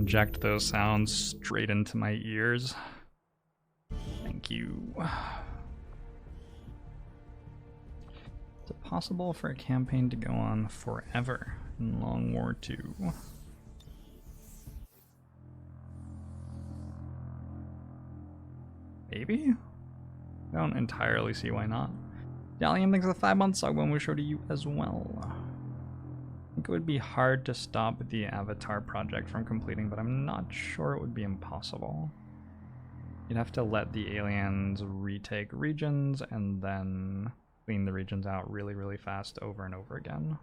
inject those sounds straight into my ears. Thank you. Is it possible for a campaign to go on forever in Long War II? Maybe? I don't entirely see why not. Dalian thinks the 5-month song one will show to you as well. I think it would be hard to stop the Avatar project from completing, but I'm not sure it would be impossible. You'd have to let the aliens retake regions and then clean the regions out really, really fast over and over again.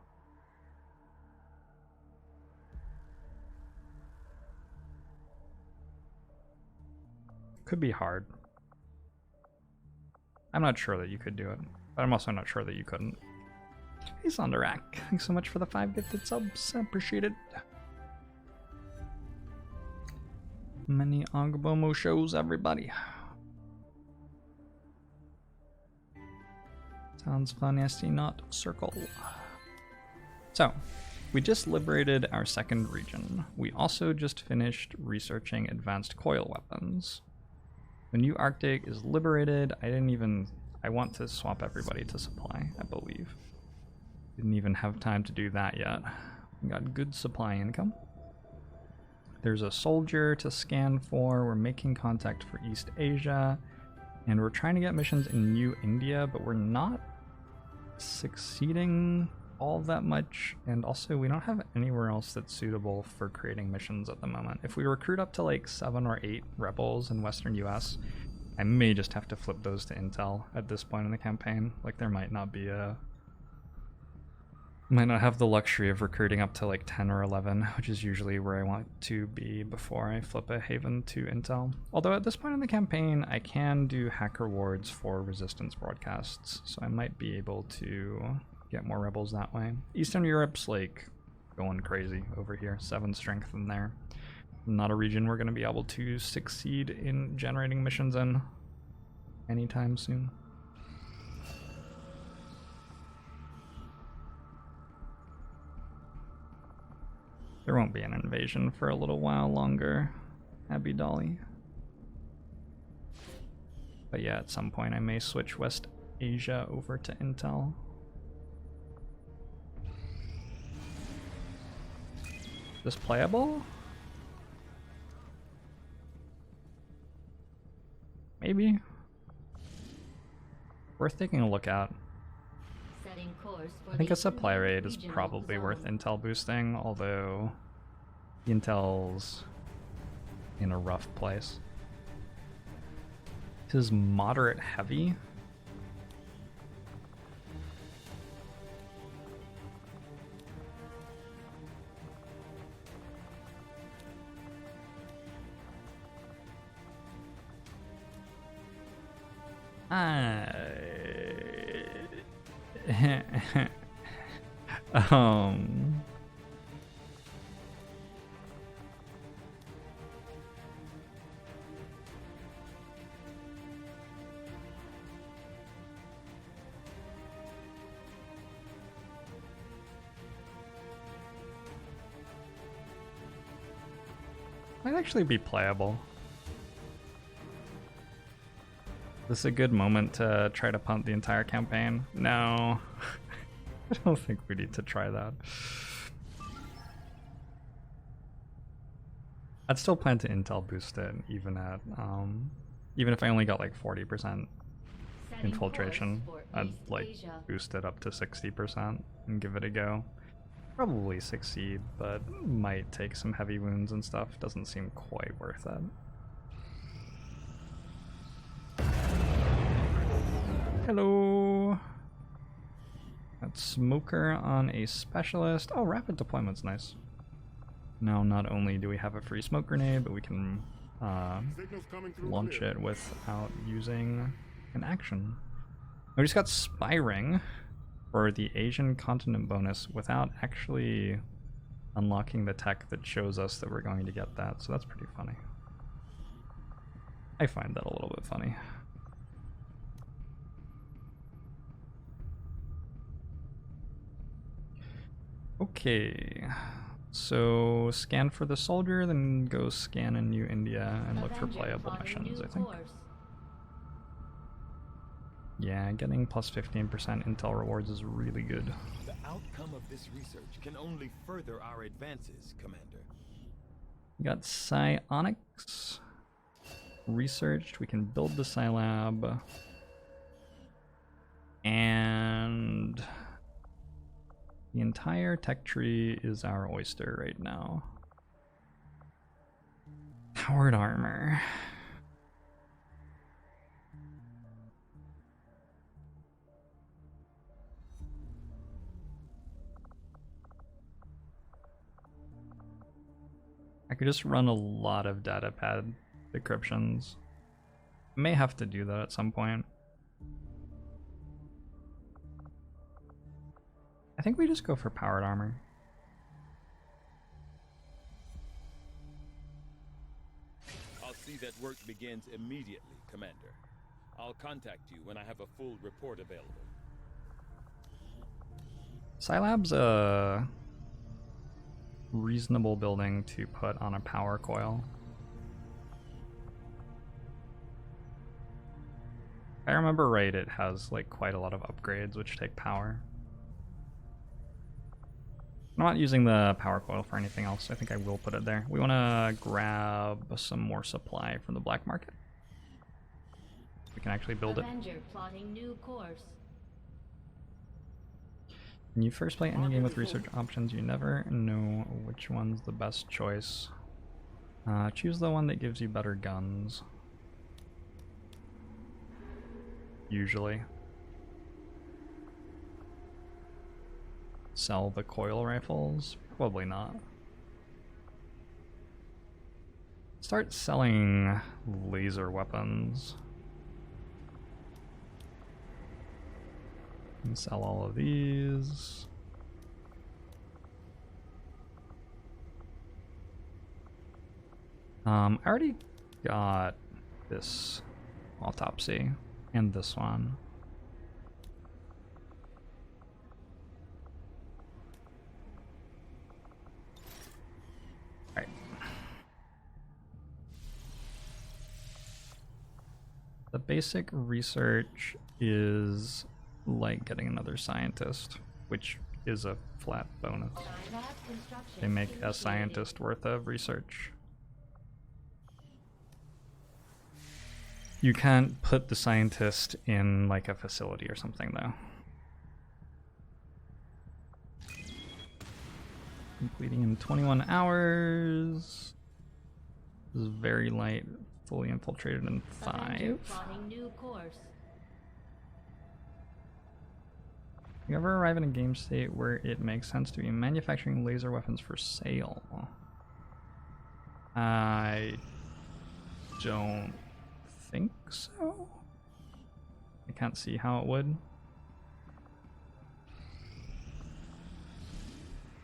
Could be hard. I'm not sure that you could do it, but I'm also not sure that you couldn't. Hey Sonderak, thanks so much for the 5 gifted subs, I appreciate it. Many Agbomo shows, everybody. Sounds fun, ST not circle. So, we just liberated our second region. We also just finished researching advanced coil weapons. The new Arctic is liberated. I want to swap everybody to supply, I believe. Didn't even have time to do that yet. We got good supply income. There's a soldier to scan for. We're making contact for East Asia. And we're trying to get missions in New India, but we're not succeeding all that much. And also, we don't have anywhere else that's suitable for creating missions at the moment. If we recruit up to like 7 or 8 rebels in Western US, I may just have to flip those to Intel at this point in the campaign. Like, there might not have the luxury of recruiting up to like 10 or 11, which is usually where I want to be before I flip a Haven to Intel. Although at this point in the campaign, I can do hack rewards for resistance broadcasts, so I might be able to get more rebels that way. Eastern Europe's like going crazy over here, 7 strength in there. Not a region we're going to be able to succeed in generating missions in anytime soon. There won't be an invasion for a little while longer, Abby Dolly. But yeah, at some point I may switch West Asia over to Intel. Is this playable? Maybe. Worth taking a look at. I think a supply raid is probably worth Intel boosting, although Intel's in a rough place. This is moderate heavy. Might actually be playable. This is a good moment to try to punt the entire campaign. No, I don't think we need to try that. I'd still plan to Intel boost it, even if I only got like 40% infiltration. I'd like boost it up to 60% and give it a go. Probably succeed, but might take some heavy wounds and stuff. Doesn't seem quite worth it. Hello. Got Smoker on a specialist. Oh, rapid deployment's nice. Now, not only do we have a free smoke grenade, but we can launch it without using an action. We just got Spy Ring for the Asian continent bonus without actually unlocking the tech that shows us that we're going to get that, so that's pretty funny. I find that a little bit funny. Okay, So scan for the soldier, then go scan in New India and look for playable missions, I think. Yeah, getting plus 15% intel rewards is really good. The outcome of this research can only further our advances, Commander. We got Psionics researched. We can build the Scilab. And the entire tech tree is our oyster right now. Powered armor. I could just run a lot of datapad decryptions. May have to do that at some point. I think we just go for powered armor. I'll see that work begins immediately, Commander. I'll contact you when I have a full report available. Scilab's a reasonable building to put on a power coil. If I remember right, it has like quite a lot of upgrades which take power. I'm not using the power coil for anything else. I think I will put it there. We want to grab some more supply from the black market. We can actually build Avenger plotting new course. When you first play any game with research options, you never know which one's the best choice. Choose the one that gives you better guns. Usually. Sell the coil rifles? Probably not. Start selling laser weapons. And sell all of these. I already got this autopsy and this one. Alright. The basic research is like getting another scientist, which is a flat bonus. They make a scientist worth of research. You can't put the scientist in like a facility or something though. Completing in 21 hours. This is very light, fully infiltrated in 5. You ever arrive in a game state where it makes sense to be manufacturing laser weapons for sale? I don't think so. I can't see how it would.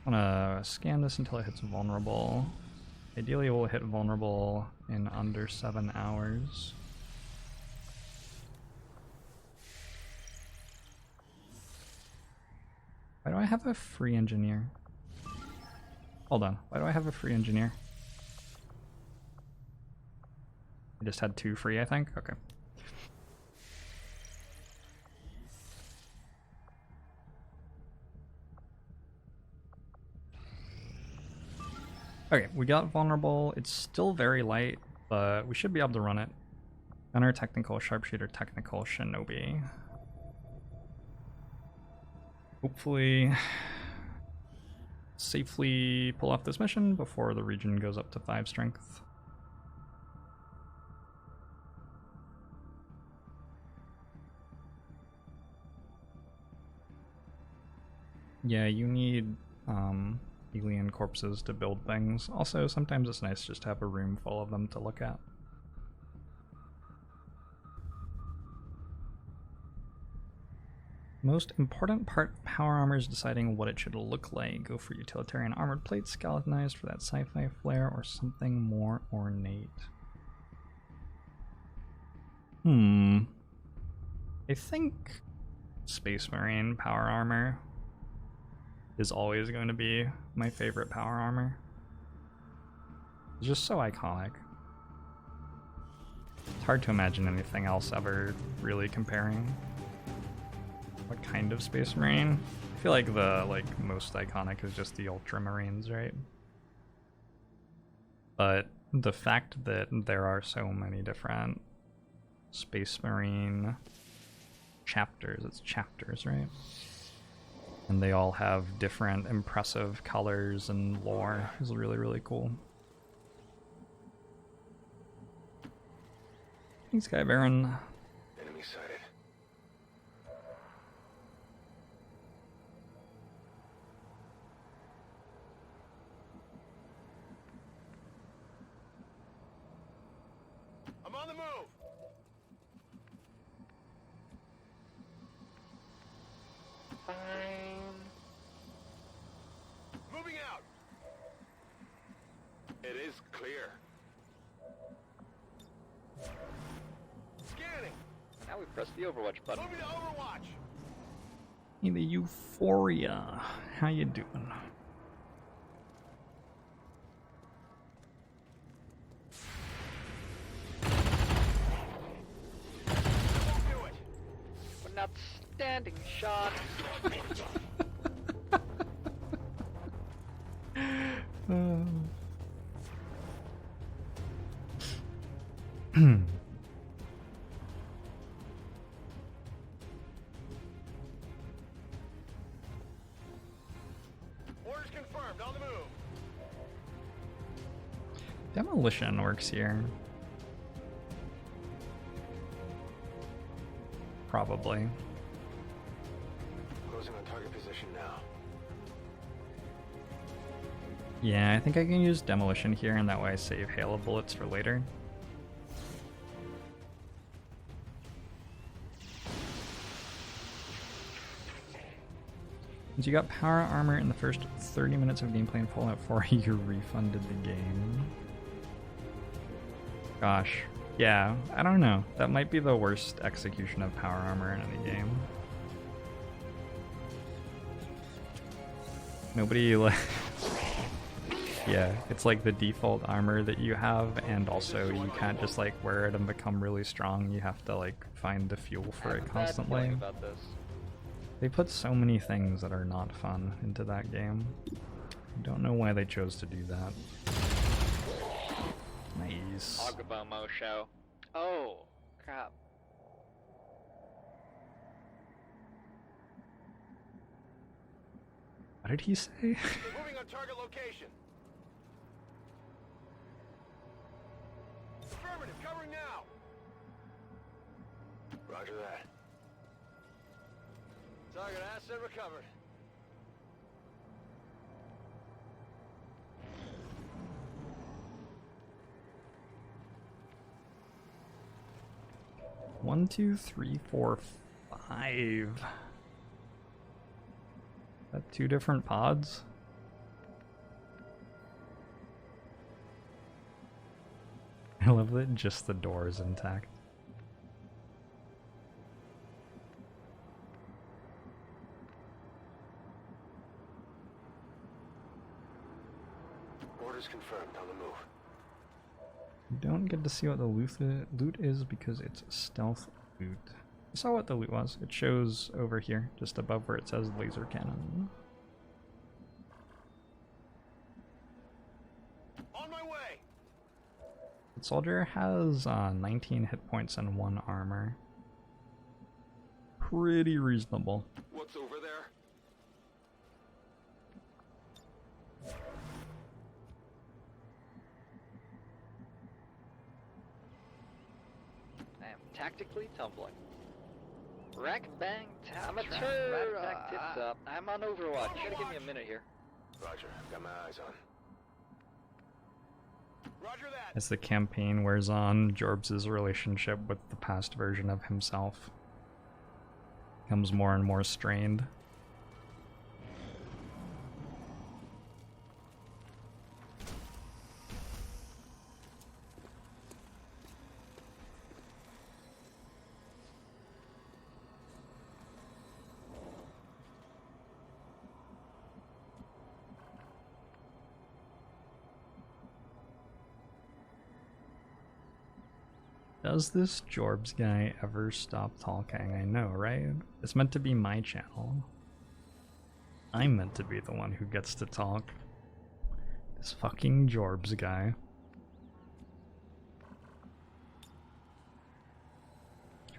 I'm gonna scan this until it hits vulnerable. Ideally, it will hit vulnerable in under 7 hours. Why do I have a free engineer? Hold on, why do I have a free engineer? I just had 2 free, I think? Okay. Okay, we got vulnerable. It's still very light, but we should be able to run it. Gunner, technical, sharpshooter, technical, shinobi. Hopefully safely pull off this mission before the region goes up to 5 strength. Yeah, you need alien corpses to build things. Also, sometimes it's nice just to have a room full of them to look at. Most important part of power armor is deciding what it should look like. Go for utilitarian armored plate, skeletonized for that sci-fi flair, or something more ornate. I think Space Marine power armor. is always going to be my favorite power armor. It's just so iconic. It's hard to imagine anything else ever really comparing. What kind of Space Marine? I feel like the most iconic is just the Ultramarines, right? But the fact that there are so many different Space Marine chapters, it's chapters, right? And they all have different impressive colors and lore is really, really cool. Thanks, Sky Baron. Enemy sighted. I'm on the move. Fine. Moving out. It is clear. Scanning. Now we press the Overwatch button. Moving to Overwatch. Hey, the Euphoria. How you doing? Won't do it. An outstanding shot. Orders confirmed. On the move. Demolition works here. Probably. Closing on target position now. Yeah, I think I can use Demolition here, and that way I save hail of bullets for later. Since you got power armor in the first 30 minutes of gameplay in Fallout 4, you refunded the game. Gosh. Yeah, I don't know. That might be the worst execution of power armor in any game. Nobody like... Yeah, it's like the default armor that you have, and also you can't just like wear it and become really strong. You have to like find the fuel for it constantly. About this. They put so many things that are not fun into that game. I don't know why they chose to do that. Nice. Agubomo show. Oh, crap. What did he say? Moving on target location. Affirmative. Covering now. Roger that. Target asset recovered. One, two, three, four, five. That two different pods? I love that just the door is intact. Orders confirmed. On the move. You don't get to see what the loot is because it's stealth loot. I saw what the loot was. It shows over here, just above where it says laser cannon. On my way. The soldier has 19 hit points and 1 armor. Pretty reasonable. What's over there? I am tactically tumbling. Rack bang tap. Amateur. Rat tits up. I'm on Overwatch. You gotta give me a minute here. Roger. Got my eyes on. Roger that. As the campaign wears on, Jorbs' relationship with the past version of himself becomes more and more strained. Does this Jorbs guy ever stop talking? I know, right? It's meant to be my channel. I'm meant to be the one who gets to talk. This fucking Jorbs guy.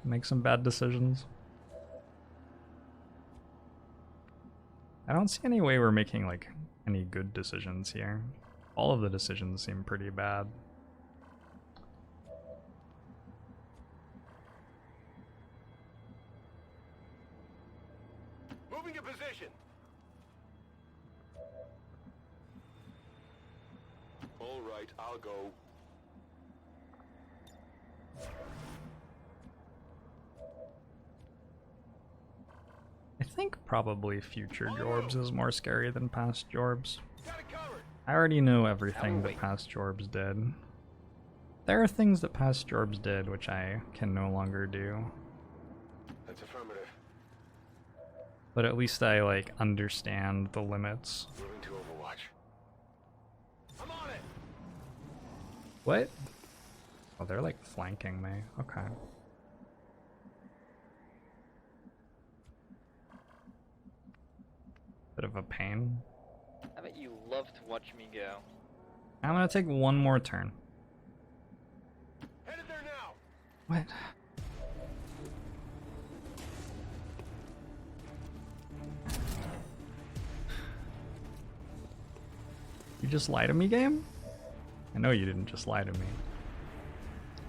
Make some bad decisions. I don't see any way we're making like any good decisions here. All of the decisions seem pretty bad. Moving to position. All right, I'll go. I think probably future Jorbs is more scary than past Jorbs. Got it covered. I already know everything that past Jorbs did. There are things that past Jorbs did which I can no longer do. That's affirmative. But at least I like understand the limits. Moving to Overwatch. I'm on it. What? Oh, they're like flanking me. Okay. Bit of a pain. I bet you love to watch me go. I'm gonna take one more turn. Headed there now. What? You just lie to me, game? I know you didn't just lie to me.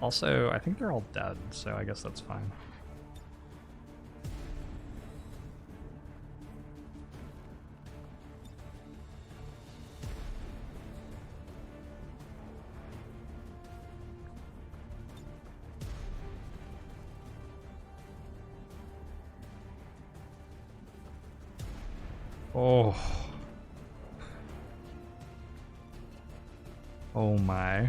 Also, I think they're all dead, so I guess that's fine. Oh. Oh my.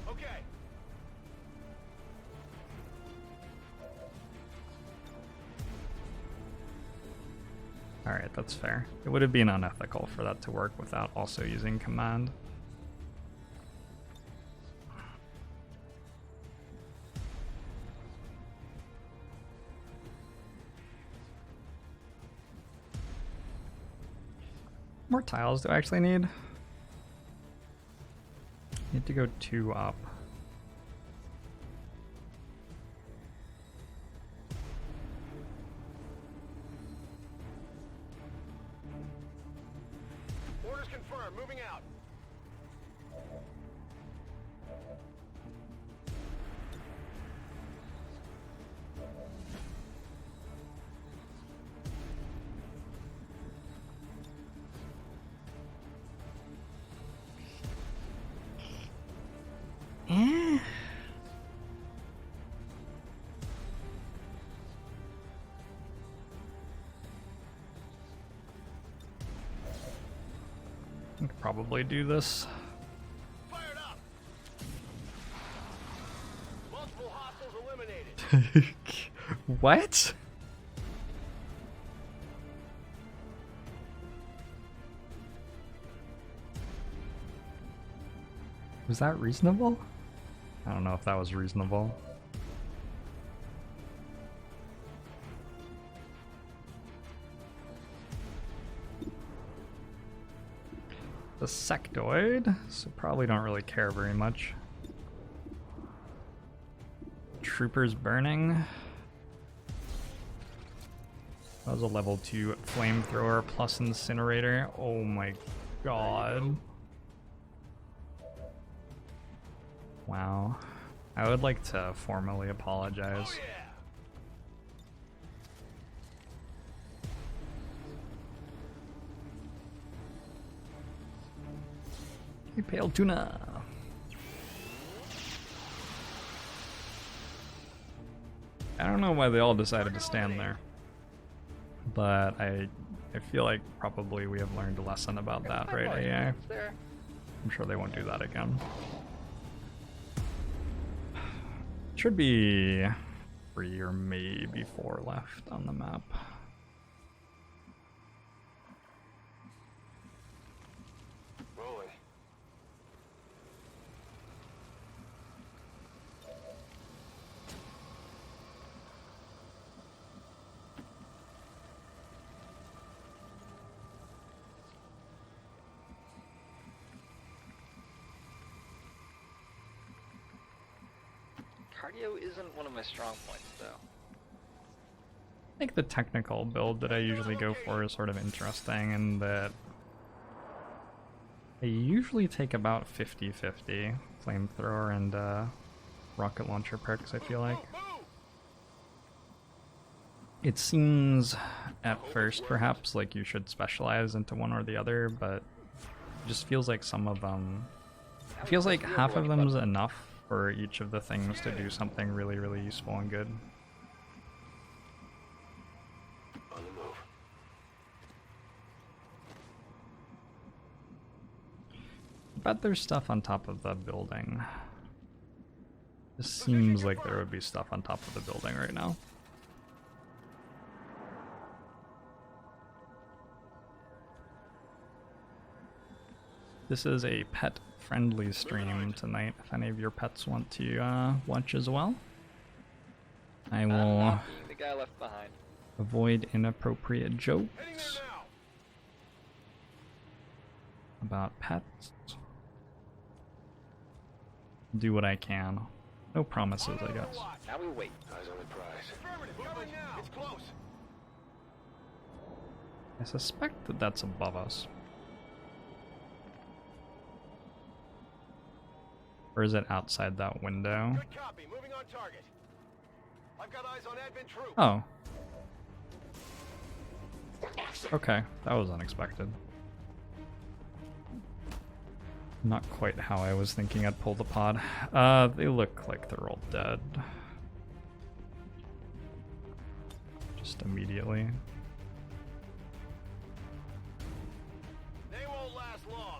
Okay. Alright, that's fair. It would have been unethical for that to work without also using command. More tiles do I actually need? Need to go 2 up. Orders confirmed. Moving out. I could probably do this. Fired up. Multiple hostiles eliminated. What? Was that reasonable? I don't know if that was reasonable. The sectoid, so probably don't really care very much. Troopers burning. That was a level 2 flamethrower plus incinerator. Oh my god. Wow. I would like to formally apologize. Oh, yeah. Hey, pale tuna. I don't know why they all decided to stand there, but I feel like probably we have learned a lesson about that, right, AI? I'm sure they won't do that again. should be 3 or maybe 4 left on the map. Rolling. Cardio isn't one of my strong points, though. I think the technical build that I usually go for is sort of interesting in that I usually take about 50-50 flamethrower and rocket launcher perks, I feel like. It seems at first perhaps like you should specialize into one or the other, but it just feels like some of them... It feels like half of them is enough for each of the things to do something really, really useful and good. On the move. Bet there's stuff on top of the building. This seems like there would be stuff on top of the building right now. This is a pet-friendly stream tonight, if any of your pets want to watch as well. I will The guy left behind. avoid inappropriate jokes about pets. Do what I can. No promises, I guess. Now we wait. Eyes on the prize. Affirmative. Coming now. It's close. I suspect that that's above us. Or is it outside that window? Good copy. Moving on target. I've got eyes on admin troops. Oh. Okay, that was unexpected. Not quite how I was thinking I'd pull the pod. They look like they're all dead. Just immediately. They won't last long.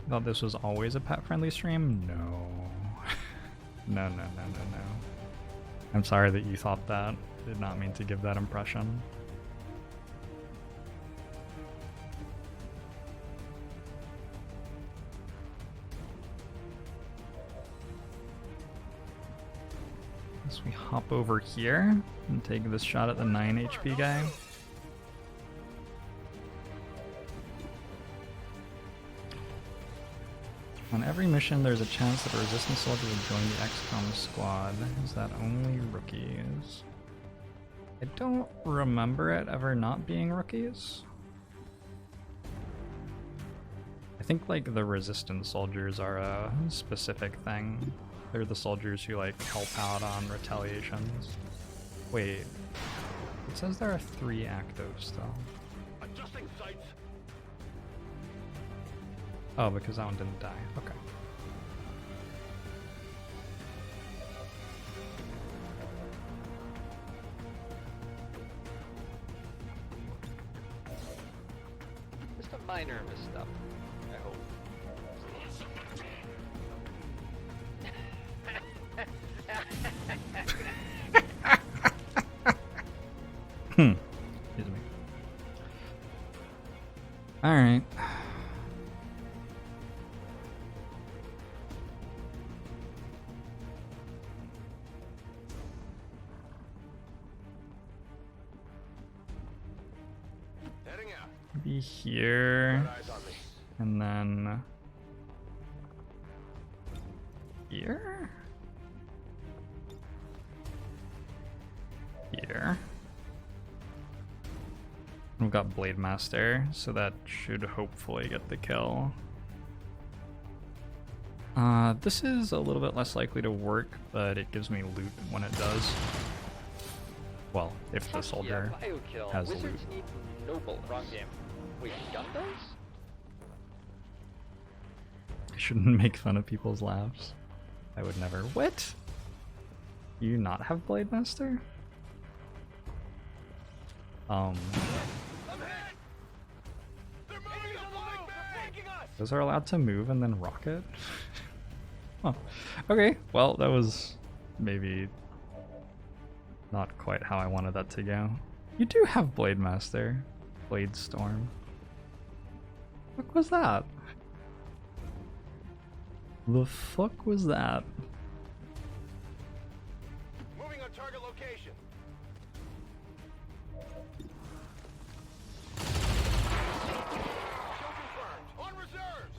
Thought this was always a pet-friendly stream? No. No, no, no, no, no. I'm sorry that you thought that. Did not mean to give that impression. Guess we hop over here and take this shot at the 9 HP guy. On every mission, there's a chance that a resistance soldier will join the XCOM squad. Is that only rookies? I don't remember it ever not being rookies. I think like the resistance soldiers are a specific thing. They're the soldiers who like help out on retaliations. Wait, it says there are 3 active still. Adjusting sights. Oh, because that one didn't die. Okay. Just a minor misstep, I hope. Excuse me. Alright. Heading out. Be here, Eyes on me. and then here? Here. We've got Blade Master, so that should hopefully get the kill. This is a little bit less likely to work, but it gives me loot when it does. Well, if the soldier Yeah, biokill. has Wizards loot. need noble. Wrong game. Wait, gun does? I shouldn't make fun of people's laughs. I would never. What? You not have Blade Master? I'm hit. They're moving on the move. They're flanking us. Those are allowed to move and then rocket? Huh. Okay, well, that was maybe not quite how I wanted that to go. You do have Blade Master. Blade Storm. What was that? The fuck was that? Moving on target location. Kill confirmed. On reserves.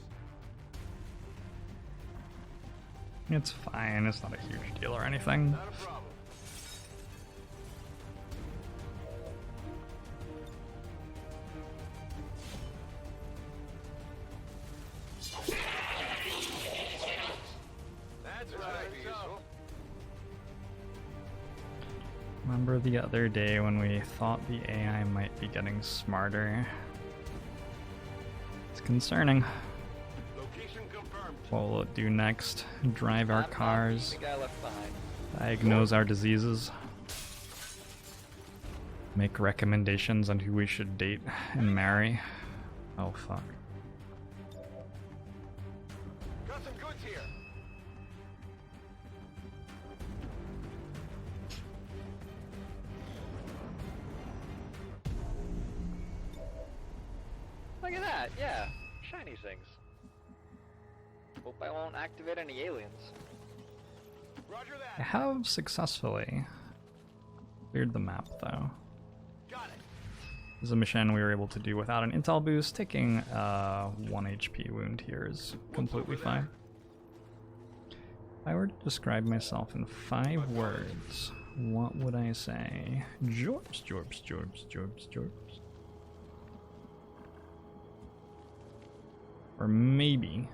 It's fine, it's not a huge deal or anything. Not a problem. That's right. Remember the other day when we thought the AI might be getting smarter? It's concerning. Location confirmed. What will it do next? Drive our I'm not cars, the guy left behind. diagnose our diseases, make recommendations on who we should date and marry. Oh fuck. Got some goods here. Look at that, yeah. Shiny things. Hope I won't activate any aliens. Roger I that. have successfully cleared the map though. Got it. This is a mission we were able to do without an intel boost. Taking 1 HP wound here is completely fine. If I were to describe myself in 5 words, what would I say? Jorbs, Jorbs, Jorbs, Jorbs, Jorbs. Or maybe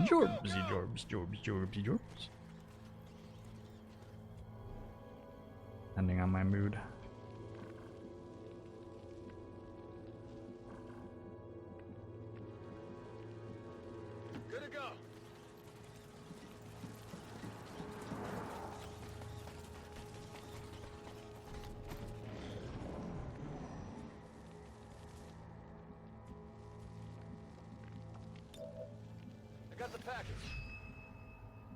Jorbsy, Jorbs, Jorbs, Jorbsy, Jorbs. Depending on my mood. Good to go. I got the package.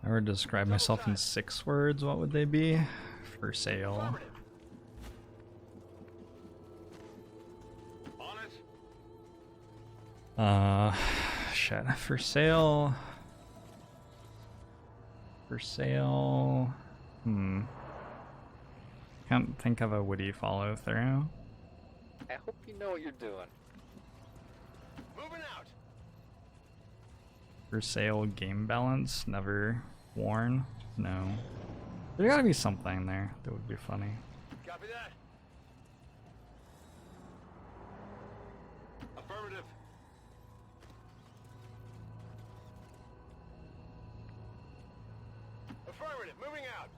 If I were to describe myself in 6 words, what would they be? For sale. Affirmative. On it. Shit. For sale. For sale. Can't think of a witty follow through. I hope you know what you're doing. Moving out. For sale, game balance, never worn. No. There gotta be something there that would be funny. Copy that. Affirmative. Affirmative. Moving out.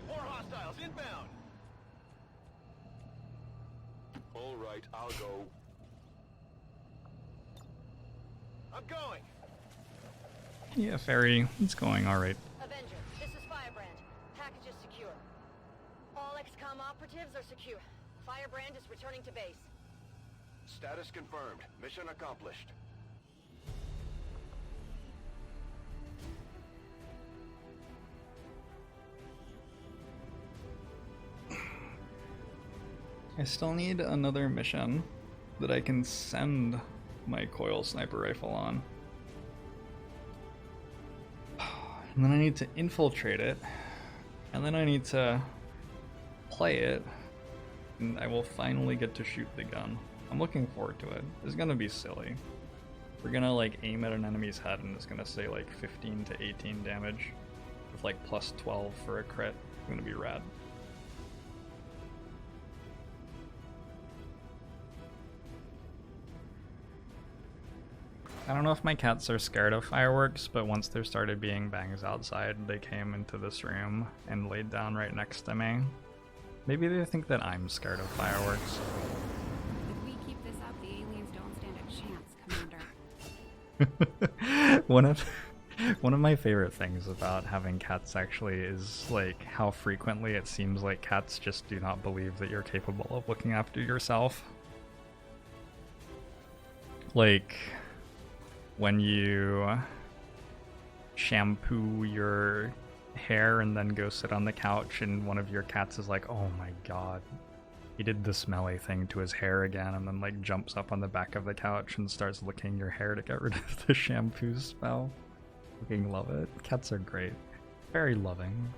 More hostiles inbound. All right, I'll go. I'm going. Yeah, Fairy, it's going alright. Avenger, this is Firebrand. Package is secure. All XCOM operatives are secure. Firebrand is returning to base. Status confirmed. Mission accomplished. I still need another mission that I can send my Coil sniper rifle on. And then I need to infiltrate it. And then I need to play it. And I will finally get to shoot the gun. I'm looking forward to it. It's gonna be silly. We're gonna like aim at an enemy's head and it's gonna say like 15 to 18 damage. With like plus 12 for a crit. It's gonna be rad. I don't know if my cats are scared of fireworks, but once there started being bangs outside, they came into this room and laid down right next to me. Maybe they think that I'm scared of fireworks. If we keep this up, the aliens don't stand a chance, Commander. One of my favorite things about having cats actually is like how frequently it seems like cats just do not believe that you're capable of looking after yourself. like when you shampoo your hair and then go sit on the couch and one of your cats is like, oh my god, he did the smelly thing to his hair again, and then like jumps up on the back of the couch and starts licking your hair to get rid of the shampoo smell. Fucking love it. Cats are great. Very loving.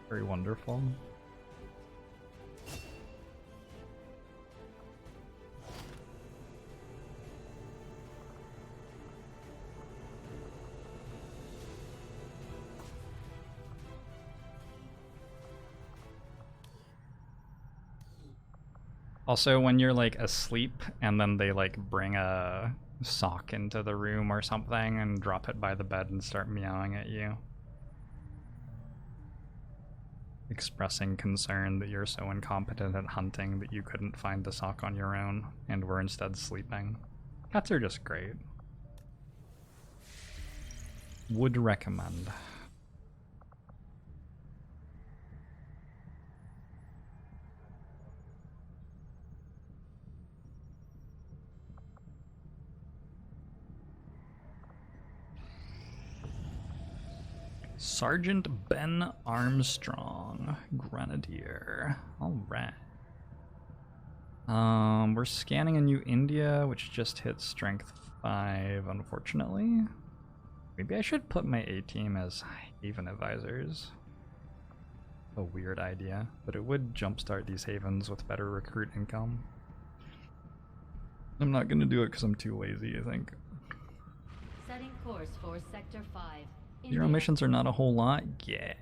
Very wonderful. Also, when you're like asleep and then they like bring a sock into the room or something and drop it by the bed and start meowing at you, expressing concern that you're so incompetent at hunting that you couldn't find the sock on your own and were instead sleeping. Cats are just great. Would recommend. Sergeant Ben Armstrong, Grenadier. Alright. We're scanning a new India, which just hit strength 5, unfortunately. Maybe I should put my A-team as Haven advisors. A weird idea, but it would jumpstart these havens with better recruit income. I'm not gonna do it because I'm too lazy, I think. Setting course for Sector 5. Zero missions are not a whole lot? Yeah.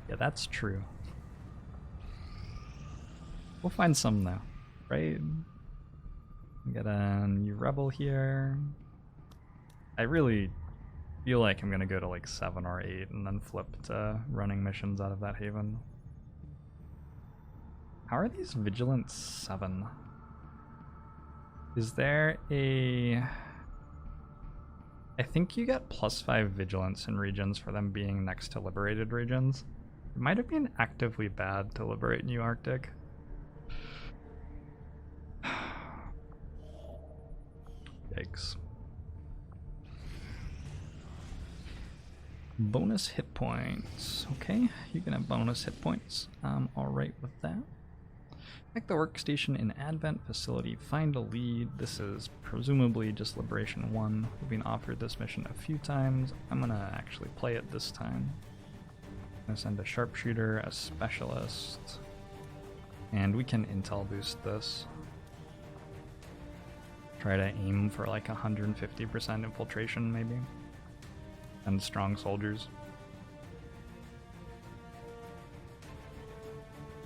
Yeah, that's true. We'll find some though, right? We got a new rebel here. I really feel like I'm gonna go to like 7 or 8 and then flip to running missions out of that haven. How are these Vigilance 7? Is there a... I think you get +5 Vigilance in regions for them being next to liberated regions. It might have been actively bad to liberate New Arctic. Yikes. Bonus hit points. Okay, you can have bonus hit points. I'm alright with that. Check the workstation in Advent facility. Find a lead. This is presumably just Liberation 1. We've been offered this mission a few times. I'm gonna actually play it this time. I'm gonna send a sharpshooter, a specialist, and we can intel boost this. Try to aim for like 150% infiltration maybe. And strong soldiers.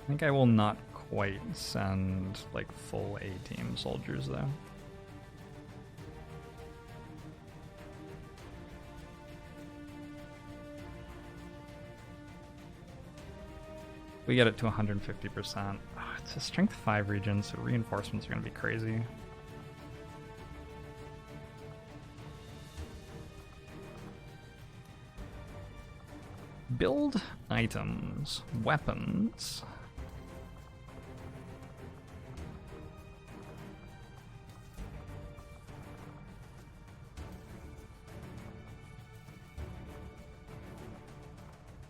I think I will not quite send like full A-team soldiers though. We get it to 150%. Oh, it's a strength 5 region, so reinforcements are going to be crazy. Build items, weapons.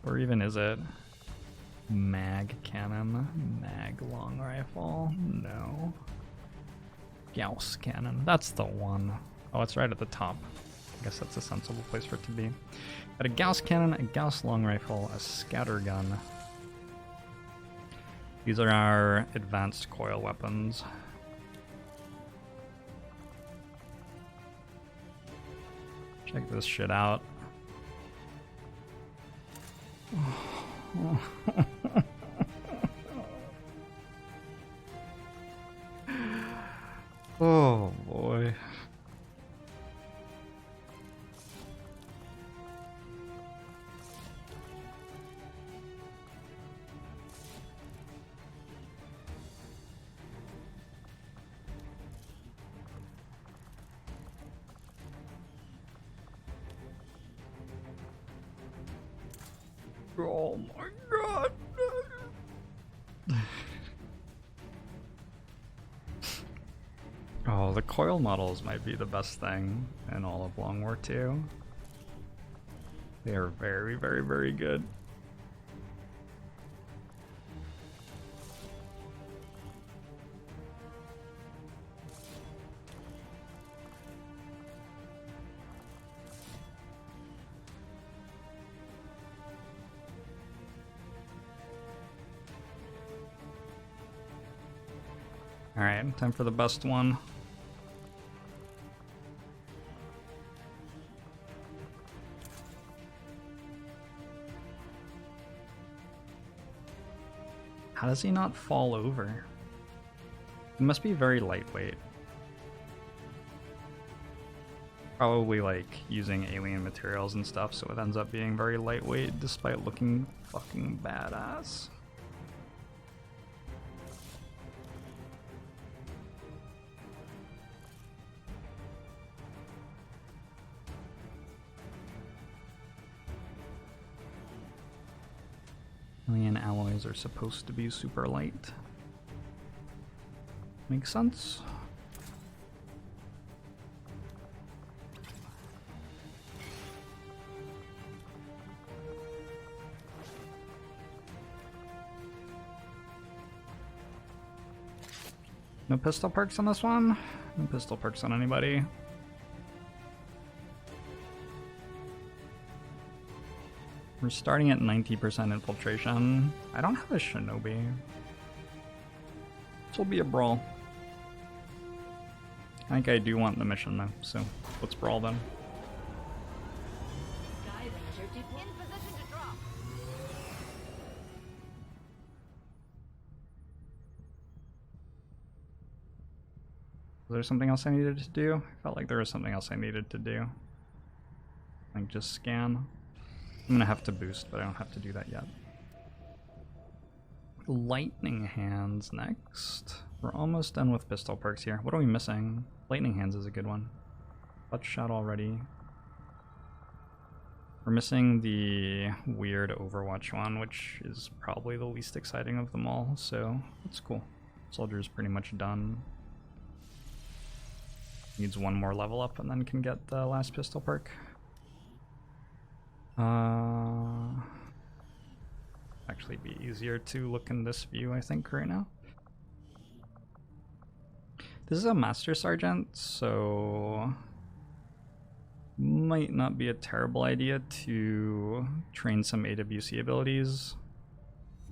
Or even is it mag cannon, mag long rifle? No. Gauss cannon, that's the one. Oh, it's right at the top. I guess that's a sensible place for it to be. Got a Gauss cannon, a Gauss long rifle, a scatter gun. These are our advanced coil weapons. Check this shit out. Oh boy. Oh my god. Oh, the Coil models might be the best thing in all of Long War 2. They are very, very, very good. Alright, time for the best one. How does he not fall over? It must be very lightweight. Probably like using alien materials and stuff, so it ends up being very lightweight despite looking fucking badass. Alien alloys are supposed to be super light. Makes sense. No pistol perks on this one? No pistol perks on anybody. We're starting at 90% infiltration. I don't have a shinobi. This will be a brawl. I think I do want the mission though, so let's brawl then. Sky Ranger deployed. In position to drop. Was there something else I needed to do? I felt like there was something else I needed to do. Like just scan. I'm gonna have to boost, but I don't have to do that yet. Lightning Hands next. We're almost done with pistol perks here. What are we missing? Lightning Hands is a good one. Butt shot already. We're missing the weird Overwatch one, which is probably the least exciting of them all, so that's cool. Soldier's pretty much done. Needs one more level up and then can get the last pistol perk. Actually be easier to look in this view, I think, right now. This is a Master Sergeant, so might not be a terrible idea to train some AWC abilities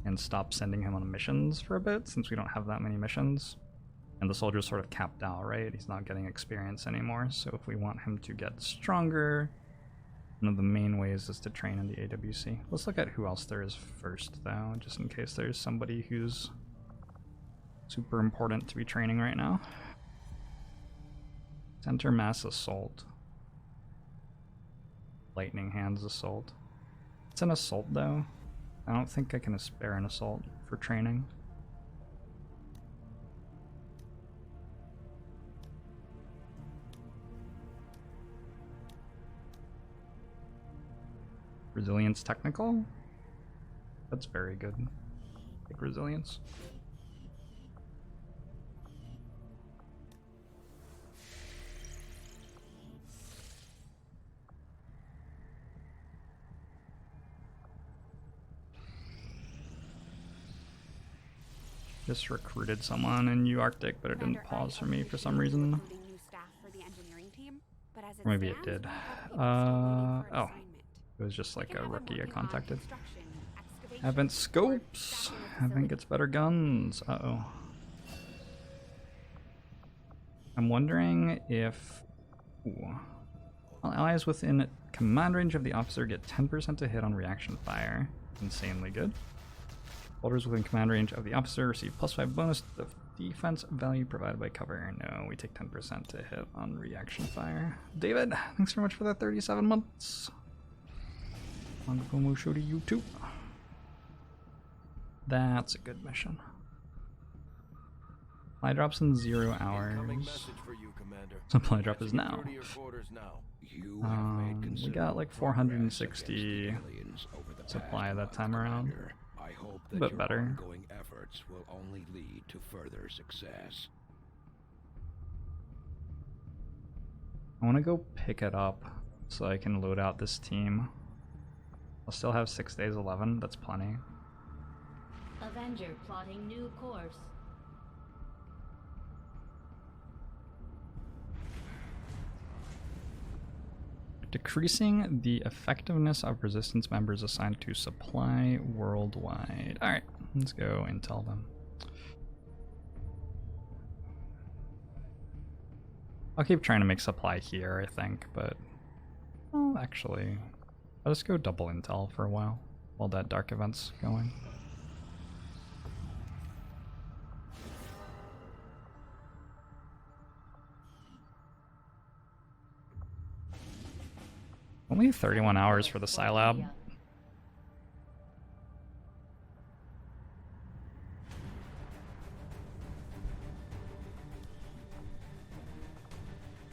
and stop sending him on missions for a bit, since we don't have that many missions. And the soldier's sort of capped out, right? He's not getting experience anymore, so if we want him to get stronger, one of the main ways is to train in the AWC. Let's look at who else there is first, though, just in case there's somebody who's super important to be training right now. Center Mass Assault. Lightning Hands Assault. It's an assault, though. I don't think I can spare an assault for training. Resilience Technical? That's very good. Like Resilience. Just recruited someone in U Arctic, but it didn't pause for me for some reason. Or maybe it did. Oh. It was just like a rookie I contacted. Advent Scopes! Advent gets better guns. Uh-oh. I'm wondering if... Ooh. All allies within command range of the officer get 10% to hit on reaction fire. Insanely good. Soldiers within command range of the officer receive +5 bonus to the defense value provided by cover. No, we take 10% to hit on reaction fire. David, thanks very much for that 37 months. Manga show to you too. That's a good mission. Supply drops in 0 hours. Supply drop is now. We got like 460 supply that time around. A bit better. Efforts will only lead to further success. I want to go pick it up so I can load out this team. I'll still have 6 days 11, that's plenty. Avenger plotting new course. Decreasing the effectiveness of resistance members assigned to supply worldwide. Alright, let's go intel them. I'll keep trying to make supply here, I think, but... well, actually, I'll just go double intel for a while that dark event's going. Only 31 hours for the Scilab.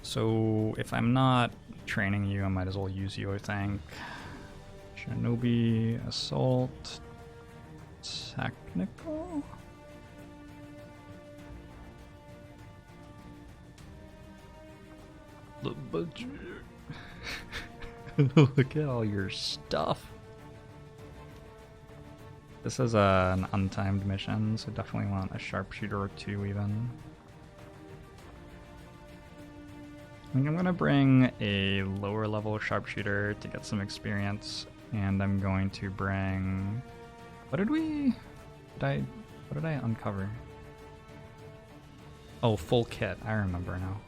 So if I'm not training you, I might as well use you, I think. Shinobi, Assault, Technical? The budget. Look at all your stuff. This is an untimed mission, so definitely want a sharpshooter or two even. I think I'm gonna bring a lower level sharpshooter to get some experience, and I'm going to bring... what did I uncover? Oh, full kit, I remember now.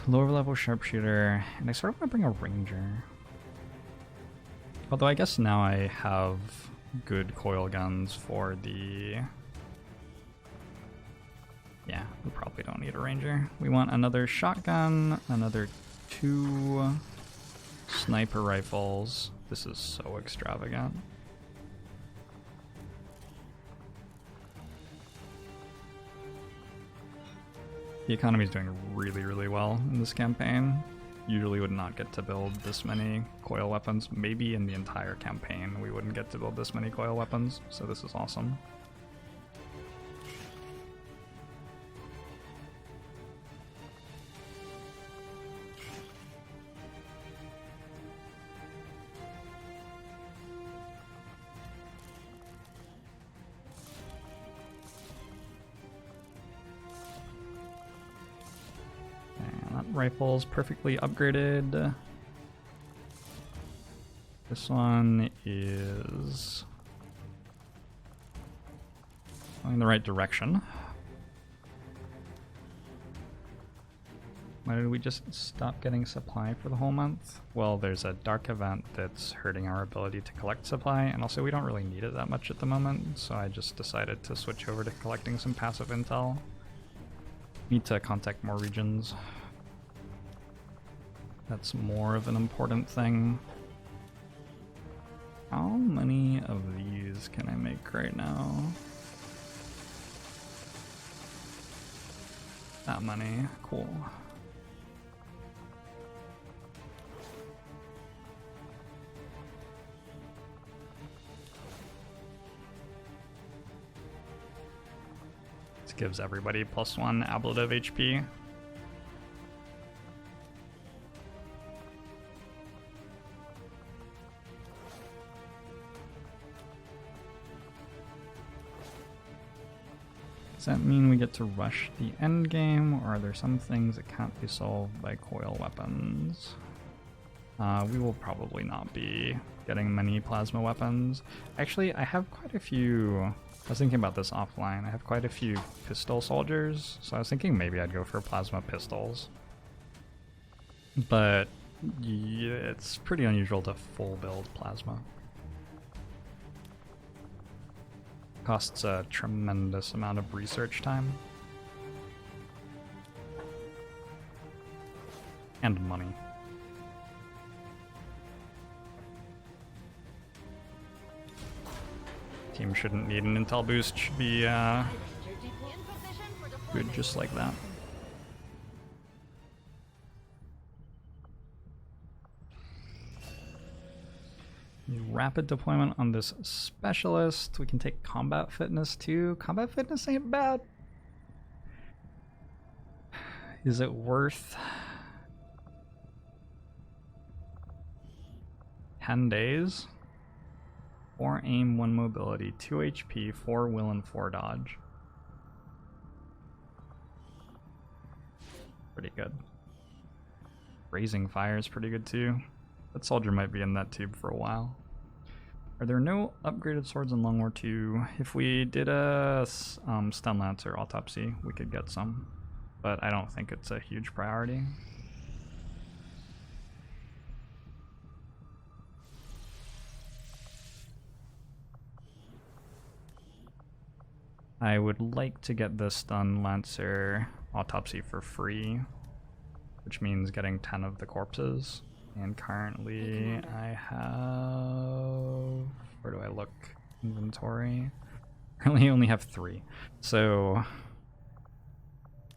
Lower level sharpshooter, and I sort of want to bring a ranger. Although I guess now I have good coil guns for the... yeah, we probably don't need a ranger. We want another shotgun, another 2 sniper rifles. This is so extravagant. The economy is doing really, really well in this campaign. Usually would not get to build this many coil weapons. Maybe in the entire campaign we wouldn't get to build this many coil weapons, so this is awesome. Rifles perfectly upgraded. This one is going in the right direction. Why did we just stop getting supply for the whole month? Well, there's a dark event that's hurting our ability to collect supply, and also we don't really need it that much at the moment, so I just decided to switch over to collecting some passive intel. Need to contact more regions. That's more of an important thing. How many of these can I make right now? That many. Cool. This gives everybody +1 ablative HP. Does that mean we get to rush the end game, or are there some things that can't be solved by coil weapons? We will probably not be getting many plasma weapons. Actually, I have quite a few... I was thinking about this offline. I have quite a few pistol soldiers, so I was thinking maybe I'd go for plasma pistols. But yeah, it's pretty unusual to full build plasma. Costs a tremendous amount of research time. And money. Team shouldn't need an intel boost, should be good just like that. Rapid deployment on this specialist. We can take combat fitness too. Combat fitness ain't bad. Is it worth 10 days? 4 aim, 1 mobility, 2 HP, 4 will, and 4 dodge. Pretty good. Raising fire is pretty good too. That soldier might be in that tube for a while. Are there no upgraded swords in Long War 2? If we did a Stun Lancer autopsy, we could get some. But I don't think it's a huge priority. I would like to get the Stun Lancer autopsy for free, which means getting 10 of the corpses. And currently I have... Where do I look? Inventory. Currently I only have 3. So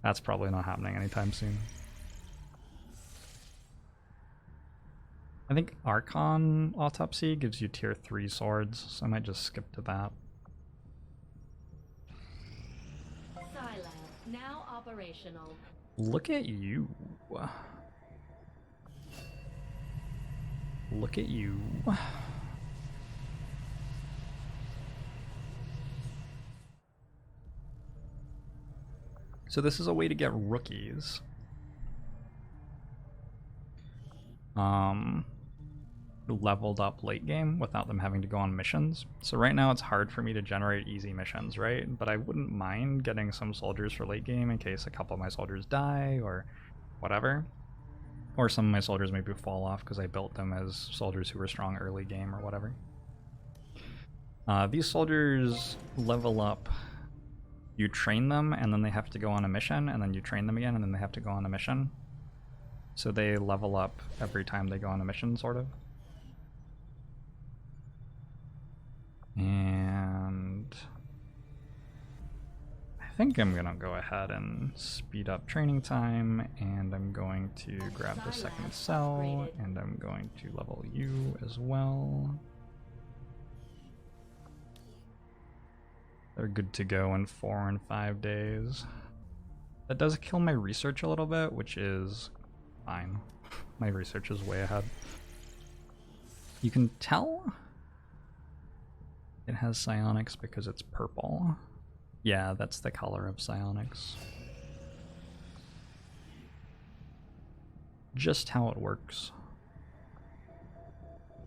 that's probably not happening anytime soon. I think Archon Autopsy gives you tier 3 swords, so I might just skip to that. Scilab, now operational. Look at you. Look at you. So this is a way to get rookies. Leveled up late game without them having to go on missions. So right now it's hard for me to generate easy missions, right? But I wouldn't mind getting some soldiers for late game in case a couple of my soldiers die or whatever. Or some of my soldiers maybe fall off because I built them as soldiers who were strong early game or whatever. These soldiers level up. You train them and then they have to go on a mission, and then you train them again and then they have to go on a mission. So they level up every time they go on a mission, sort of. And I think I'm gonna go ahead and speed up training time, and I'm going to grab the second cell, and I'm going to level you as well. They're good to go in 4 and 5 days. That does kill my research a little bit, which is fine. My research is way ahead. You can tell it has psionics because it's purple. Yeah, that's the color of psionics. Just how it works.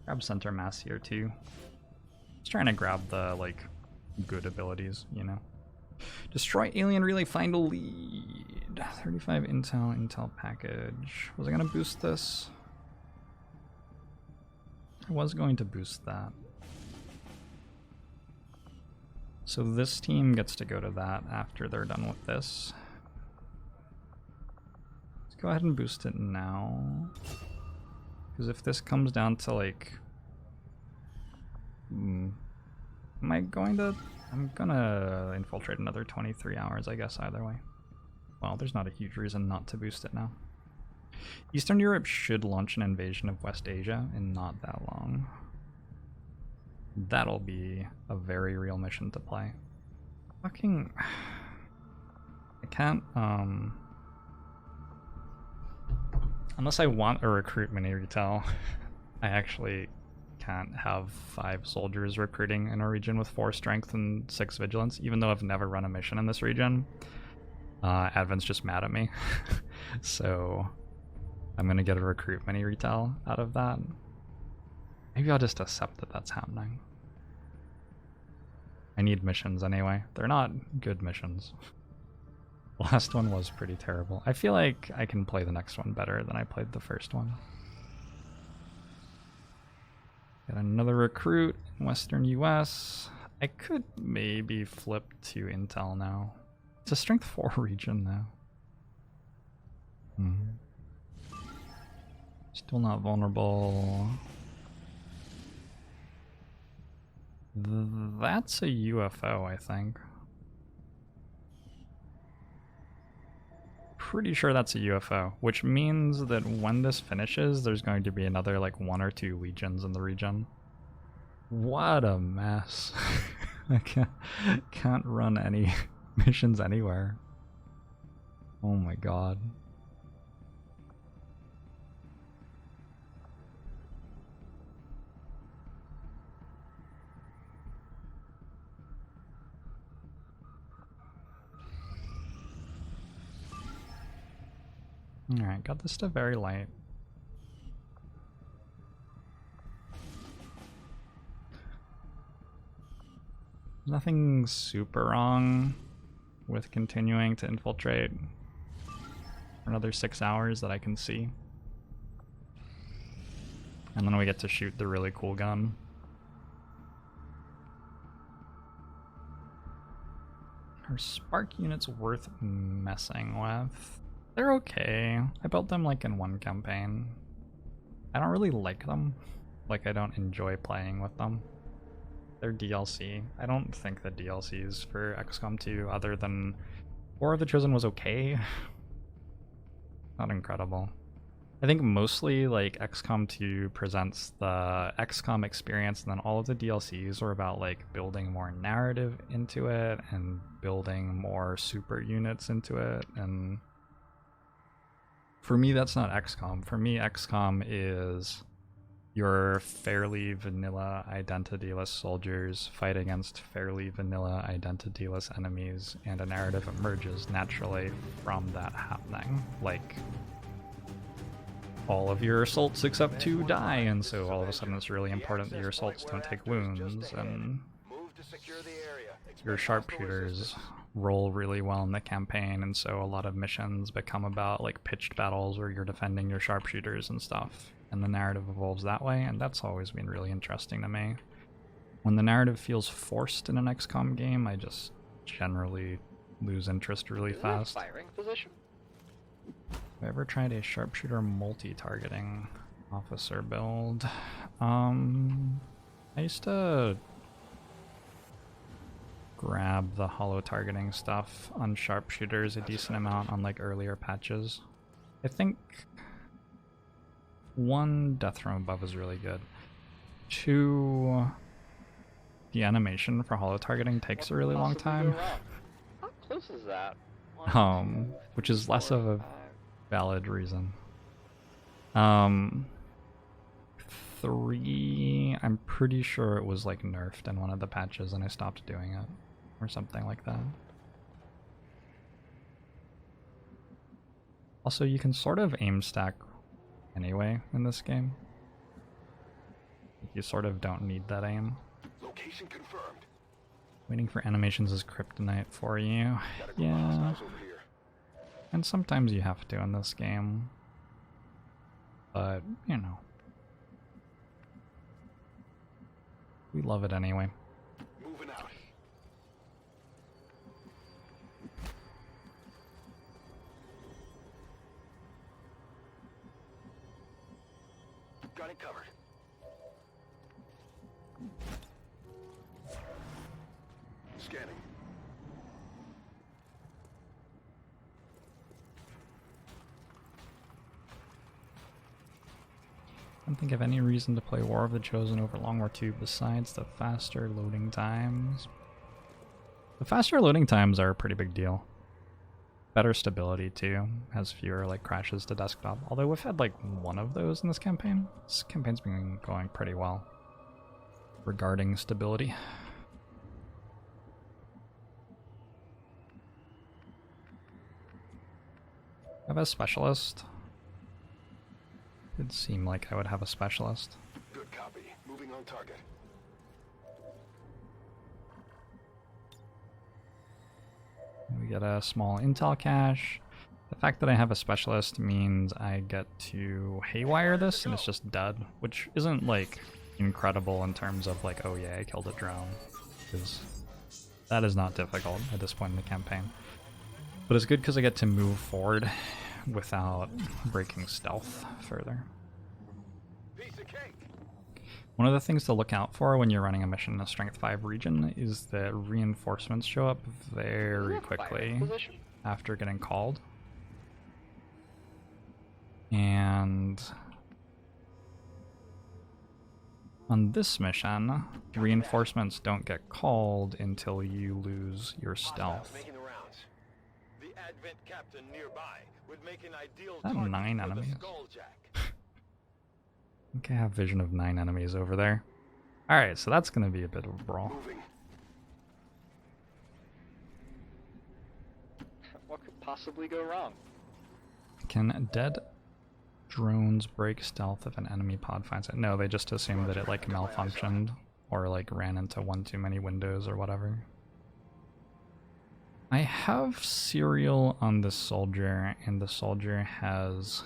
Grab center mass here too. Just trying to grab the like good abilities, you know. Destroy alien relay, find a lead. 35 intel package. Was I gonna boost this? I was going to boost that. So this team gets to go to that after they're done with this. Let's go ahead and boost it now. Because if this comes down to like... I'm gonna infiltrate another 23 hours, I guess, either way. Well, there's not a huge reason not to boost it now. Eastern Europe should launch an invasion of West Asia in not that long. That'll be a very real mission to play. Fucking... I can't, unless I want a recruit mini retail, I actually can't have 5 soldiers recruiting in a region with 4 strength and 6 vigilance, even though I've never run a mission in this region. Advent's just mad at me. So I'm gonna get a recruit mini retail out of that. Maybe I'll just accept that that's happening. I need missions anyway. They're not good missions. The last one was pretty terrible. I feel like I can play the next one better than I played the first one. Got another recruit in Western US. I could maybe flip to Intel now. It's a strength 4 region now. Still not vulnerable. That's a UFO, I think. Pretty sure that's a UFO, which means that when this finishes, there's going to be another like 1 or 2 legions in the region. What a mess. I can't run any missions anywhere. Oh my god. Alright, got this to very light. Nothing super wrong with continuing to infiltrate for another 6 hours that I can see. And then we get to shoot the really cool gun. Are spark units worth messing with? They're okay. I built them like in one campaign. I don't really like them. Like, I don't enjoy playing with them. They're DLC. I don't think the DLCs for XCOM 2, other than War of the Chosen, was okay. Not incredible. I think mostly like XCOM 2 presents the XCOM experience, and then all of the DLCs are about like building more narrative into it and building more super units into it. And for me, that's not XCOM. For me, XCOM is your fairly vanilla identityless soldiers fight against fairly vanilla identityless enemies, and a narrative emerges naturally from that happening. Like, all of your assaults except 2 die, and so all of a sudden it's really important that your assaults don't take wounds, and your sharpshooters roll really well in the campaign, and so a lot of missions become about like pitched battles where you're defending your sharpshooters and stuff, and the narrative evolves that way, and that's always been really interesting to me. When the narrative feels forced in an XCOM game, I just generally lose interest really fast. Firing position. Have I ever tried a sharpshooter multi-targeting officer build? I used to grab the hollow targeting stuff on sharpshooters a decent amount on like earlier patches. I think 1, Death from Above is really good. 2, the animation for hollow targeting takes a really long time. How close is that? Which is less of a valid reason. 3, I'm pretty sure it was like nerfed in one of the patches and I stopped doing it, or something like that. Also, you can sort of aim stack anyway in this game. You sort of don't need that aim. Location confirmed. Waiting for animations is kryptonite for you. Yeah. And sometimes you have to in this game. But, you know. We love it anyway. Moving out. Got it covered. Scanning. I don't think of any reason to play War of the Chosen over Long War 2 besides the faster loading times. The faster loading times are a pretty big deal. Better stability too, has fewer like crashes to desktop. Although we've had like one of those in this campaign. This campaign's been going pretty well regarding stability. I have a specialist. It'd seem like I would have a specialist. Good copy. Moving on target. We get a small intel cache. The fact that I have a specialist means I get to haywire this and it's just dead, which isn't like incredible in terms of like, oh yeah, I killed a drone, because that is not difficult at this point in the campaign. But it's good because I get to move forward without breaking stealth further. Piece of cake. One of the things to look out for when you're running a mission in a Strength 5 region is that reinforcements show up very quickly after getting called. And on this mission, reinforcements don't get called until you lose your stealth. Making the rounds. The Advent captain nearby would make an ideal That target 9 for the enemies. Skulljack. I think I have vision of 9 enemies over there. Alright, so that's going to be a bit of a brawl. Moving. What could possibly go wrong? Can dead drones break stealth if an enemy pod finds it? No, they just assume that it like malfunctioned or like ran into one too many windows or whatever. I have serial on the soldier, and the soldier has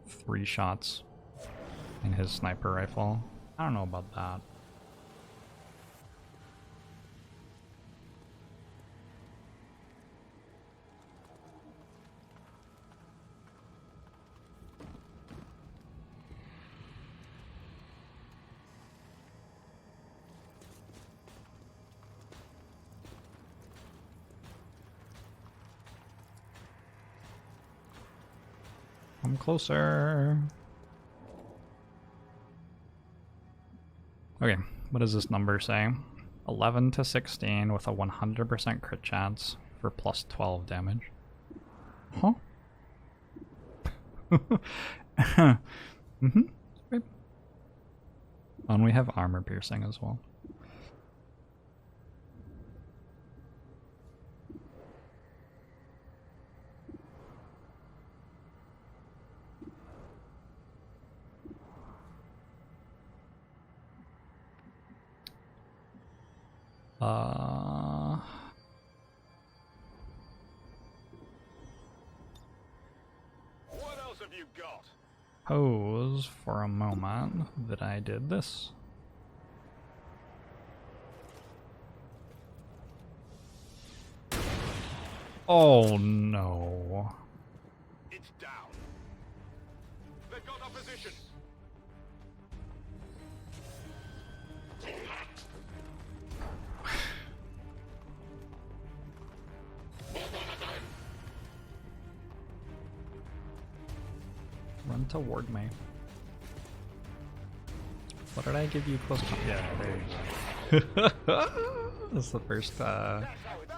3 shots in his sniper rifle. I don't know about that. Come closer. Okay, what does this number say? 11 to 16 with a 100% crit chance for plus 12 damage. Huh? Mm-hmm. Right. And we have armor piercing as well. What else have you got? Pose for a moment that I did this. Oh no. It's down. They've got opposition. Run toward me. What did I give you close to? Yeah, there you go. This is the first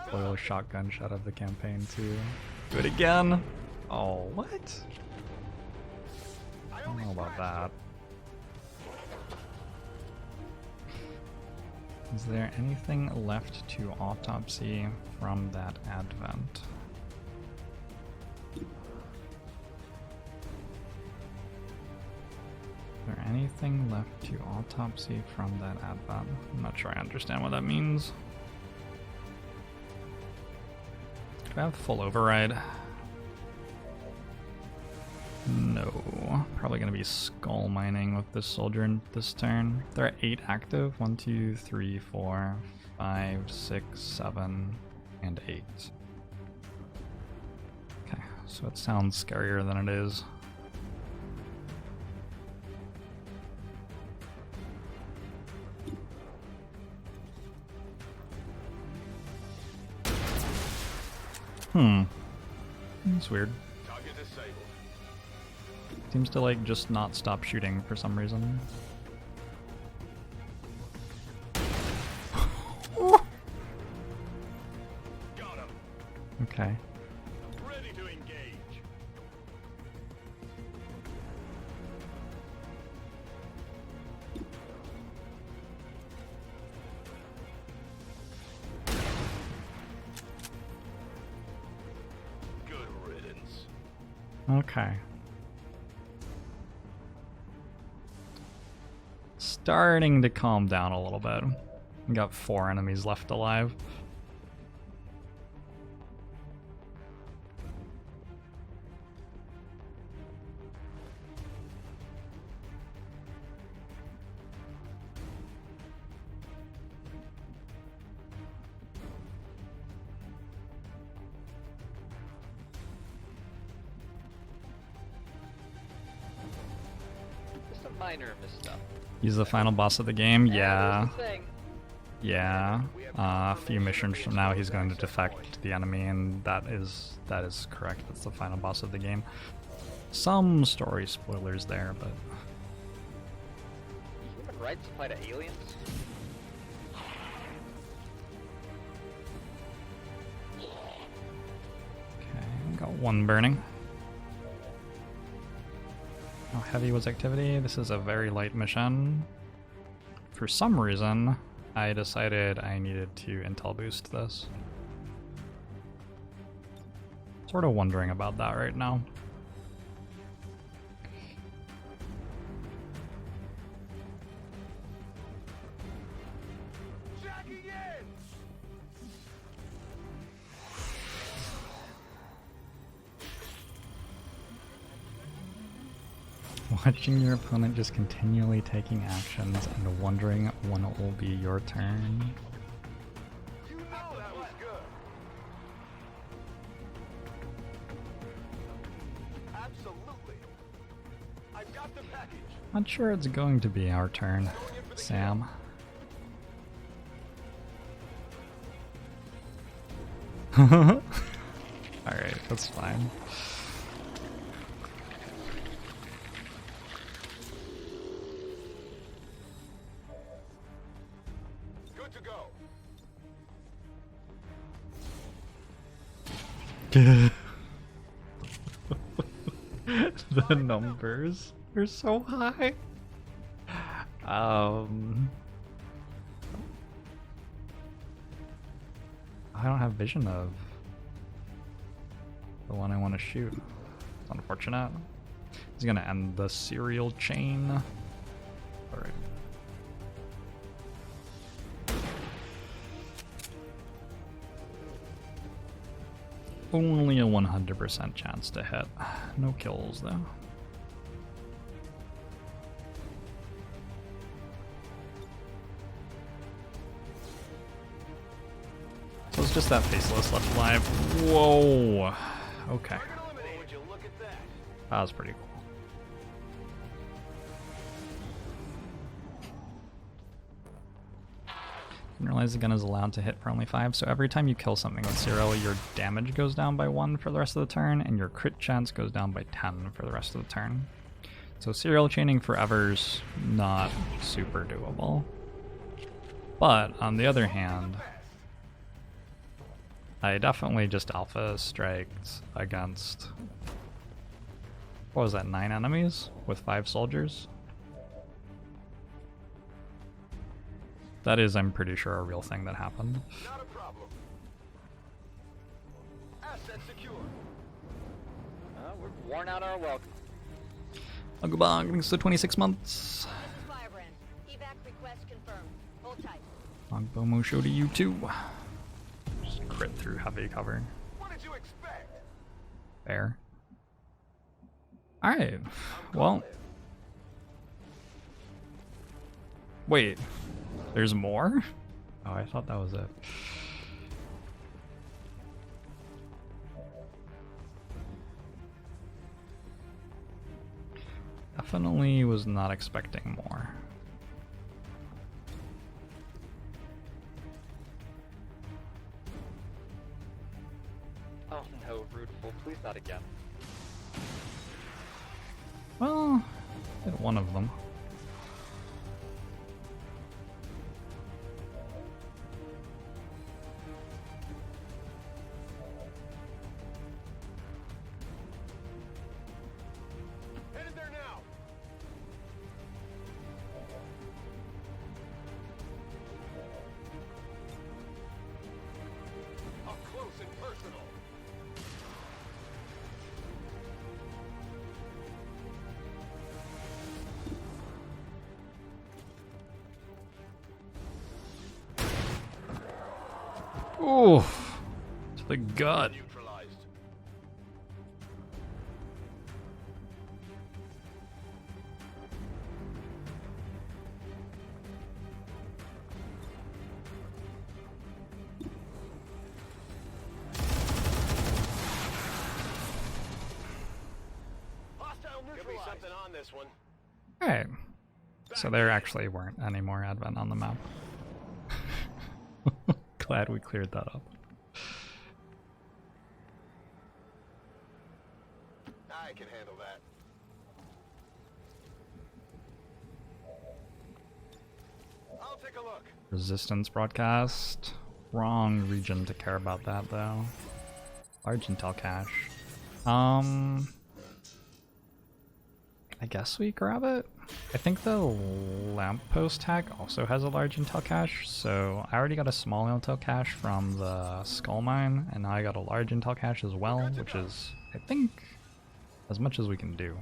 Coil shotgun shot of the campaign too. Do it again! Oh, what? I don't know about that. Is there anything left to autopsy from that advent? Is there anything left to autopsy from that advent? I'm not sure I understand what that means. Do I have full override? No. Probably gonna be skull mining with this soldier in this turn. There are 8 active. 1, 2, 3, 4, 5, 6, 7, and 8. Okay, so it sounds scarier than it is. That's weird. Target disabled. Seems to like just not stop shooting for some reason. Got him. Okay. Ready to engage. Good riddance. Okay. Starting to calm down a little bit. We got 4 enemies left alive. Just a minor misstep. He's the final boss of the game? And Yeah. here's the thing. Yeah. A few missions from now he's going to defect to the enemy, and that is correct. That's the final boss of the game. Some story spoilers there, but Human rights apply to aliens? okay, got 1 burning. How heavy was activity? This is a very light mission. For some reason, I decided I needed to intel boost this. Sort of wondering about that right now. Watching your opponent just continually taking actions and wondering when it will be your turn. You know that was good. Absolutely. I've got the package. Not sure it's going to be our turn, Sam. Alright, that's fine. Good to go. The numbers are so high. I don't have vision of the one I want to shoot. It's unfortunate. He's gonna end the serial chain. Alright. Only a 100% chance to hit. No kills though. So it's just that faceless left alive. Whoa. Okay. Would you look at that? That was pretty cool. Didn't realize the gun is allowed to hit for only 5, so every time you kill something with serial, your damage goes down by 1 for the rest of the turn, and your crit chance goes down by 10 for the rest of the turn. So serial chaining forever's not super doable. But, on the other hand, I definitely just alpha striked against, what was that, 9 enemies with 5 soldiers? That is, I'm pretty sure, a real thing that happened. Not a problem. Asset secure. We're worn out our welcome. Uncle Bong, thanks to 26 months. This is Firebrand. Evac request confirmed. Hold tight. Bomo show to you too. Just crit through heavy cover. What did you expect? Fair. Alright. Well. Wait. There's more? Oh, I thought that was it. Definitely was not expecting more. Oh no, Rudeful, please not again. Well, hit one of them. Headed there now. Up close and personal. Ooh, to the gut. Neutralized. Hostile neutralized. Give me something on this one. Alright. So there actually weren't any more advent on the map. Glad we cleared that up. I can handle that. I'll take a look. Resistance broadcast. Wrong region to care about that though. Large intel cache. I I guess we grab it. I think the lamppost tag also has a large intel cache, so I already got a small intel cache from the skull mine, and now I got a large intel cache as well, which is, I think, as much as we can do.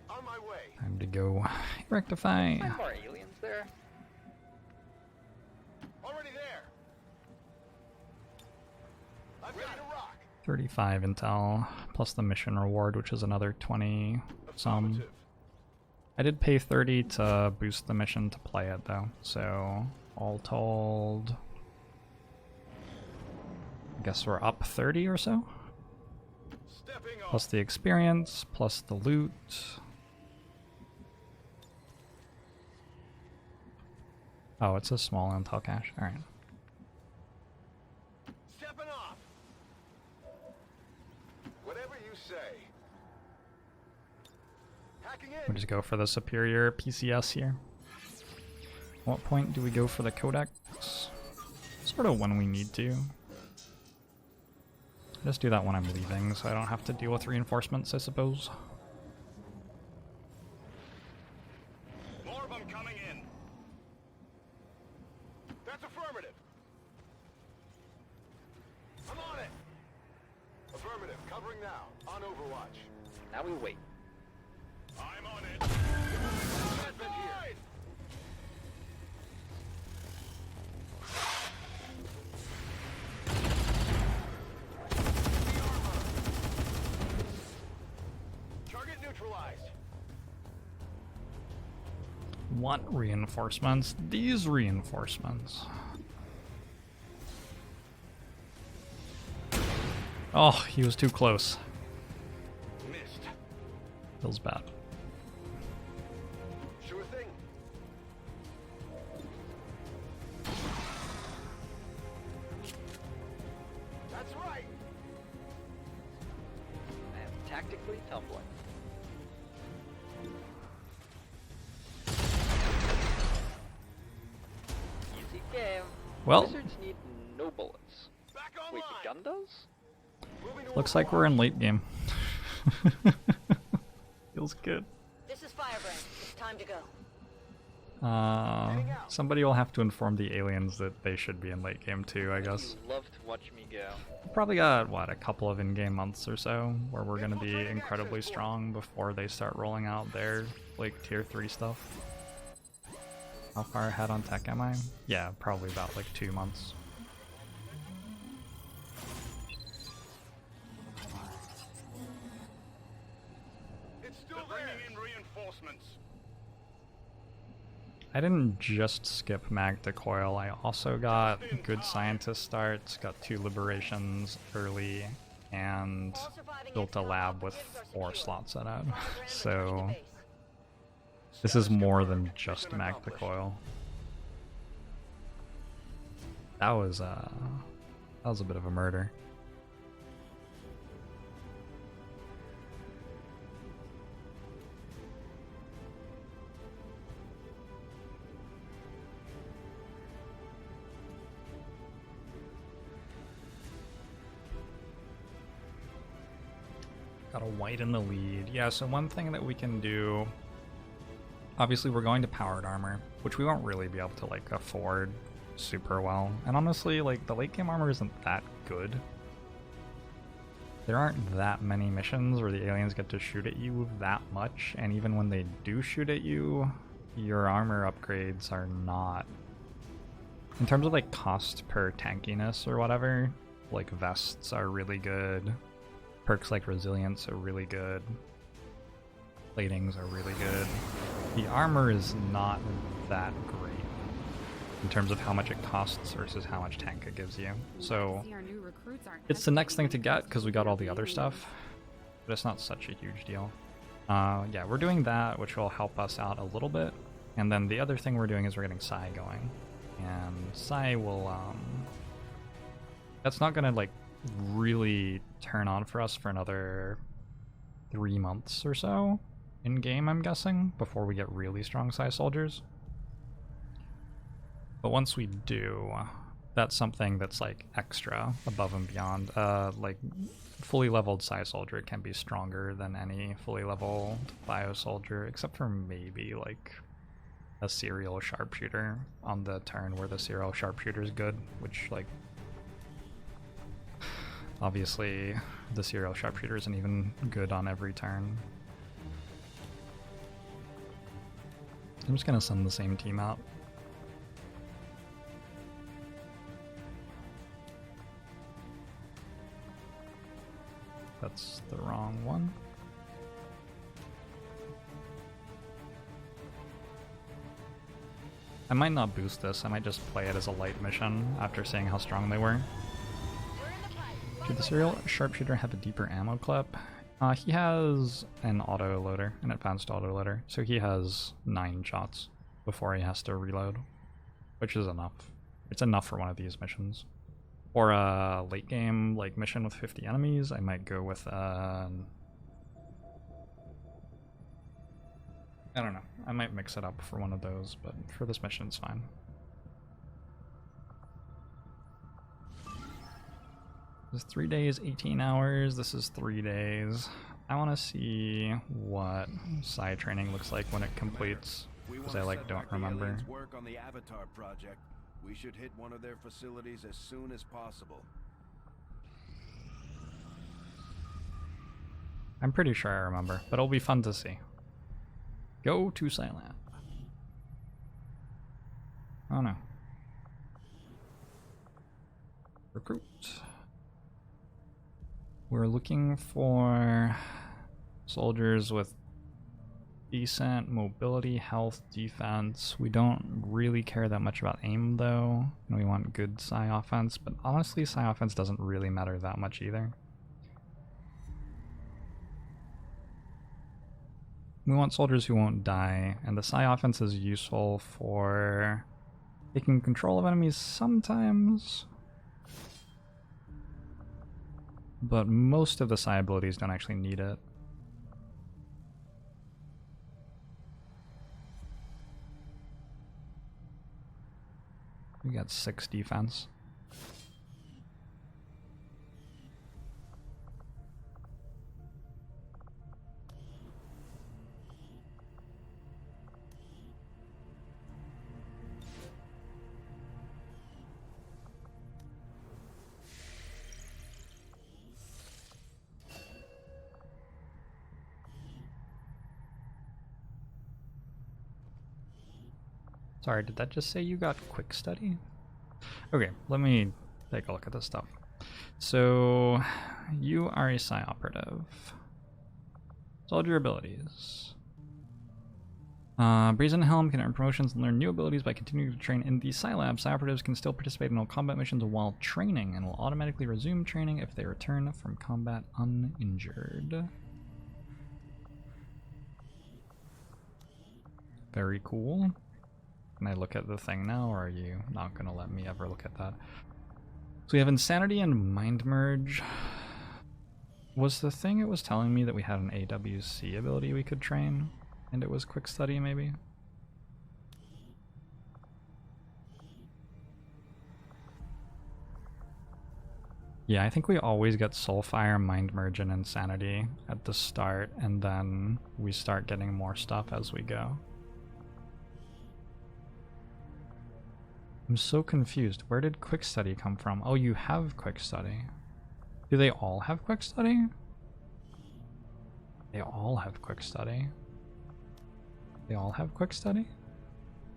On my way. Time to go rectify. Find more aliens there. Already there. I've got to rock. 35 intel, plus the mission reward, which is another 20 some. Affirmative. I did pay 30 to boost the mission to play it though, so all told, I guess we're up 30 or so. Stepping off. Plus the experience, plus the loot. Oh, it's a small intel cache. Alright. Stepping off. Whatever you say. Hacking in. We'll just go for the superior PCS here. What point do we go for the codex? Sort of when we need to. Just do that when I'm leaving, so I don't have to deal with reinforcements, I suppose. More of them coming in. That's affirmative. I'm on it. Affirmative. Covering now. On Overwatch. Now we wait. I'm on it. Advent here. Target neutralized. What reinforcements? These reinforcements. Oh, he was too close. Missed. Feels bad. Sure thing. That's right. I am tactically tumbling. Easy game. Well, Wizards need no bullets. Back Wait, online. the gun does? Moving to looks like we're in Overwatch. late game. Feels good. This is Firebrand. It's time to go. Somebody will have to inform the aliens that they should be in late game too, I guess. You love to watch me go. Probably got, what, a couple of in-game months or so, where we're gonna be incredibly strong before they start rolling out their, like, tier 3 stuff. How far ahead on tech am I? Yeah, probably about, like, 2 months. It's still bringing in reinforcements. I didn't just skip mag to Coil, I also got good scientist starts, got 2 liberations early, and All surviving built a XCOM lab with operatives are 4 secure. slots set up. Firebrand returning So to base. this is more than just mag to Coil. That was a bit of a murder. Got a white in the lead. Yeah, so one thing that we can do, obviously we're going to powered armor, which we won't really be able to like afford super well. And honestly, like the late game armor isn't that good. There aren't that many missions where the aliens get to shoot at you that much, and even when they do shoot at you, your armor upgrades are not, in terms of like cost per tankiness or whatever, like vests are really good. Perks like resilience are really good. Platings are really good. The armor is not that great in terms of how much it costs versus how much tank it gives you. So See, our new recruits aren't it's the next thing to hesitating get because we got all the other stuff, but it's not such a huge deal. Yeah, we're doing that, which will help us out a little bit. And then the other thing we're doing is we're getting Psi going. And Psi will, that's not gonna like really turn on for us for another 3 months or so in game, I'm guessing, before we get really strong Psi soldiers. But once we do, that's something that's like extra above and beyond. Like fully leveled Psi Soldier can be stronger than any fully leveled Bio Soldier, except for maybe like a serial sharpshooter on the turn where the serial sharpshooter is good, which like obviously the serial sharpshooter isn't even good on every turn. I'm just gonna send the same team out. That's the wrong one. I might not boost this, I might just play it as a light mission after seeing how strong they were. Should the serial sharpshooter have a deeper ammo clip? He has an auto loader, an advanced auto loader, so he has 9 shots before he has to reload, which is enough. It's enough for one of these missions. Or a late game like mission with 50 enemies, I might go with I don't know. I might mix it up for one of those, but for this mission it's fine. This is 3 days, 18 hours. This is 3 days. I want to see what side training looks like when it completes, because I like don't remember. Work on the Avatar project. We should hit one of their facilities as soon as possible. I'm pretty sure I remember, but it'll be fun to see. Go to Silent. Oh no. Recruit. We're looking for soldiers with decent mobility, health, defense. We don't really care that much about aim though. We want good Psi offense, but honestly Psi offense doesn't really matter that much either. We want soldiers who won't die, and the Psi offense is useful for taking control of enemies sometimes. But most of the Psi abilities don't actually need it. We got 6 defense. Sorry, did that just say you got quick study? Okay, let me take a look at this stuff. So, you are a Psi operative. Soldier abilities. Brazen Helm can earn promotions and learn new abilities by continuing to train in the Psi Lab. Psi operatives can still participate in all combat missions while training and will automatically resume training if they return from combat uninjured. Very cool. Can I look at the thing now, or are you not going to let me ever look at that? So we have Insanity and Mind Merge. Was the thing it was telling me that we had an AWC ability we could train? And it was Quick Study, maybe? Yeah, I think we always get Soulfire, Mind Merge, and Insanity at the start, and then we start getting more stuff as we go. I'm so confused. Where did Quick Study come from? Oh, you have Quick Study. Do they all have Quick Study? They all have Quick Study. They all have Quick Study?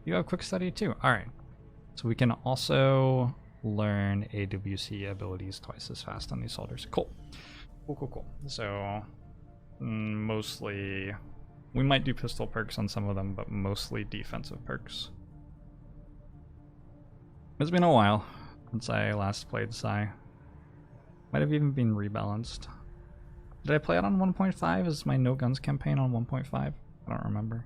You have Quick Study too. Alright. So we can also learn AWC abilities twice as fast on these soldiers. Cool. Cool. So, mostly... We might do pistol perks on some of them, but mostly defensive perks. It's been a while since I last played Psi. Might have even been rebalanced. Did I play it on 1.5? Is my No Guns campaign on 1.5? I don't remember.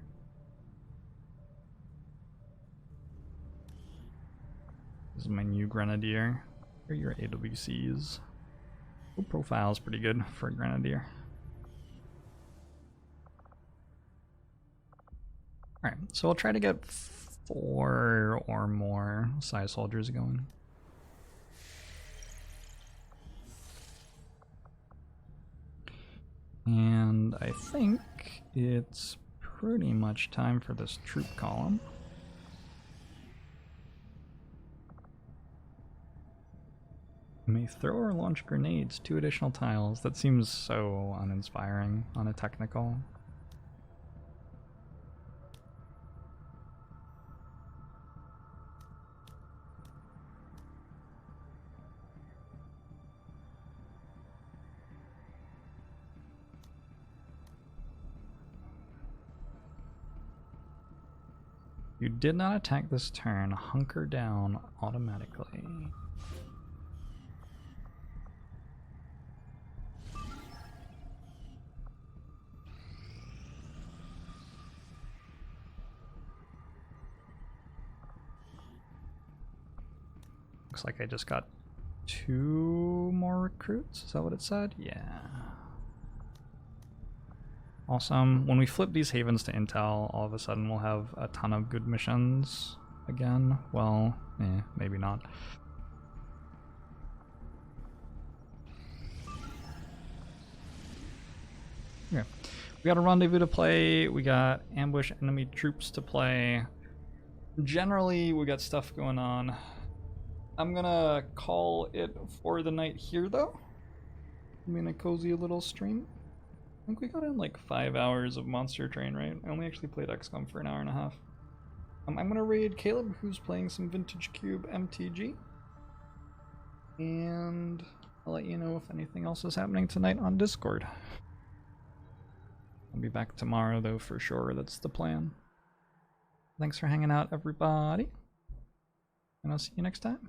This is my new Grenadier. Here are your AWCs. Oh, profile is pretty good for a Grenadier. Alright, so I'll try to get 4 or more Psi soldiers going. And I think it's pretty much time for this troop column. May throw or launch grenades, 2 additional tiles. That seems so uninspiring on a technical. You did not attack this turn. Hunker down automatically. Looks like I just got 2 more recruits. Is that what it said? Yeah. Awesome. When we flip these havens to intel, all of a sudden we'll have a ton of good missions again. Well, maybe not. Okay. We got a rendezvous to play. We got ambush enemy troops to play. Generally, we got stuff going on. I'm gonna call it for the night here, though. I mean, a cozy little stream. I think we got in like 5 hours of Monster Train, right? I only actually played XCOM for an hour and a half. I'm gonna raid Caleb, who's playing some Vintage Cube MTG. And I'll let you know if anything else is happening tonight on Discord. I'll be back tomorrow, though, for sure. That's the plan. Thanks for hanging out, everybody. And I'll see you next time.